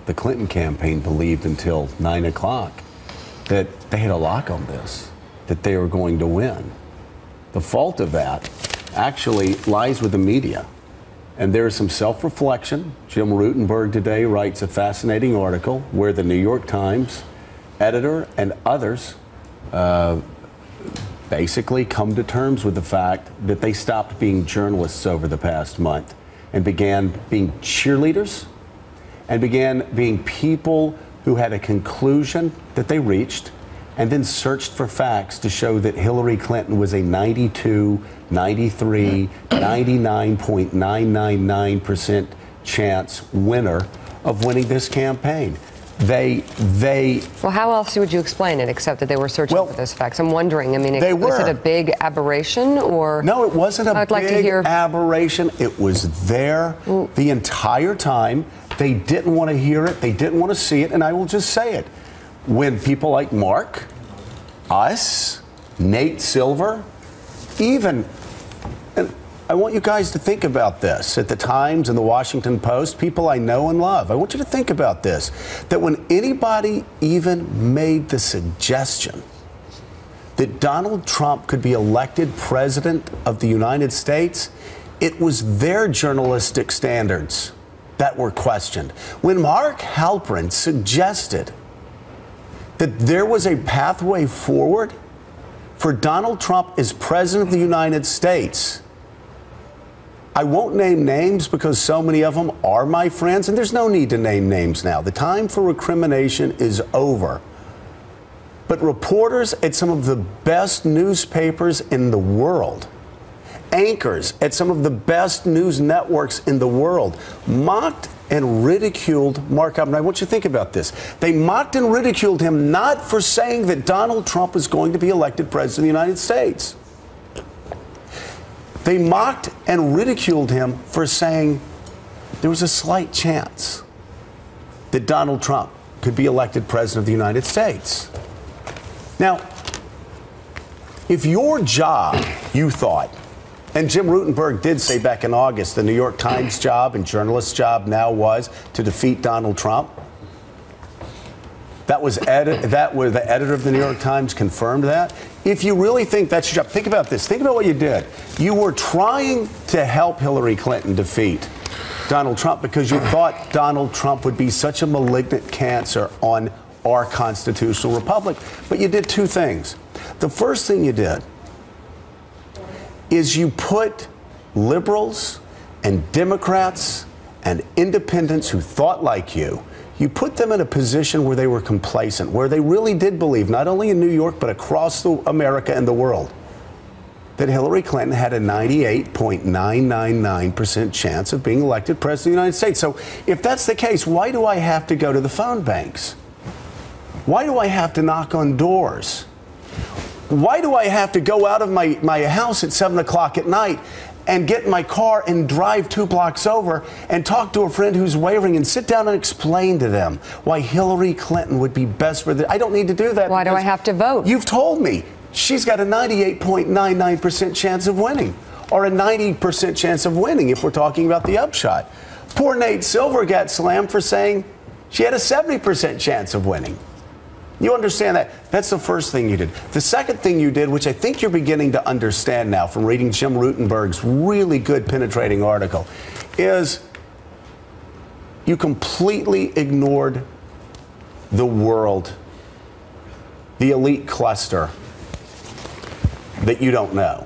the Clinton campaign believed until 9 o'clock that they had a lock on this, that they were going to win. The fault of that actually lies with the media. And there's some self-reflection. Jim Rutenberg today writes a fascinating article where the New York Times editor and others basically come to terms with the fact that they stopped being journalists over the past month and began being cheerleaders and began being people who had a conclusion that they reached and then searched for facts to show that Hillary Clinton was a 92, 93, 99.999% chance winner of winning this campaign. Well, how else would you explain it except that they were searching for those facts? I'm wondering, I mean, was it a big aberration or? No, it wasn't a big aberration. It was there the entire time. They didn't want to hear it. They didn't want to see it. And I will just say it. When people like Mark, us, Nate Silver, even, and I want you guys to think about this, at the Times and the Washington Post, people I know and love, I want you to think about this, that when anybody even made the suggestion that Donald Trump could be elected president of the United States, it was their journalistic standards that were questioned. When Mark Halperin suggested that there was a pathway forward for Donald Trump as president of the United States, I won't name names because so many of them are my friends, and there's no need to name names now. The time for recrimination is over. But reporters at some of the best newspapers in the world, anchors at some of the best news networks in the world, mocked and ridiculed Mark Halperin. I want you to think about this. They mocked and ridiculed him not for saying that Donald Trump was going to be elected president of the United States. They mocked and ridiculed him for saying there was a slight chance that Donald Trump could be elected president of the United States. Now, if your job, you thought, and Jim Rutenberg did say back in August, the New York Times job and journalist's job now was to defeat Donald Trump. The editor of the New York Times confirmed that. If you really think that's your job, think about this. Think about what you did. You were trying to help Hillary Clinton defeat Donald Trump because you thought Donald Trump would be such a malignant cancer on our constitutional republic. But you did two things. The first thing you did is you put liberals and Democrats and independents who thought like you put them in a position where they were complacent, where they really did believe, not only in New York, but across America and the world, that Hillary Clinton had a 98.999% chance of being elected president of the United States. So if that's the case, why do I have to go to the phone banks? Why do I have to knock on doors? Why do I have to go out of my house at 7 o'clock at night and get in my car and drive 2 blocks over and talk to a friend who's wavering and sit down and explain to them why Hillary Clinton would be best for the... I don't need to do that. Why do I have to vote? You've told me she's got a 98.99% chance of winning, or a 90% chance of winning if we're talking about the upshot. Poor Nate Silver got slammed for saying she had a 70% chance of winning. You understand that? That's the first thing you did. The second thing you did, which I think you're beginning to understand now from reading Jim Rutenberg's really good, penetrating article, is you completely ignored the world, the elite cluster that you don't know.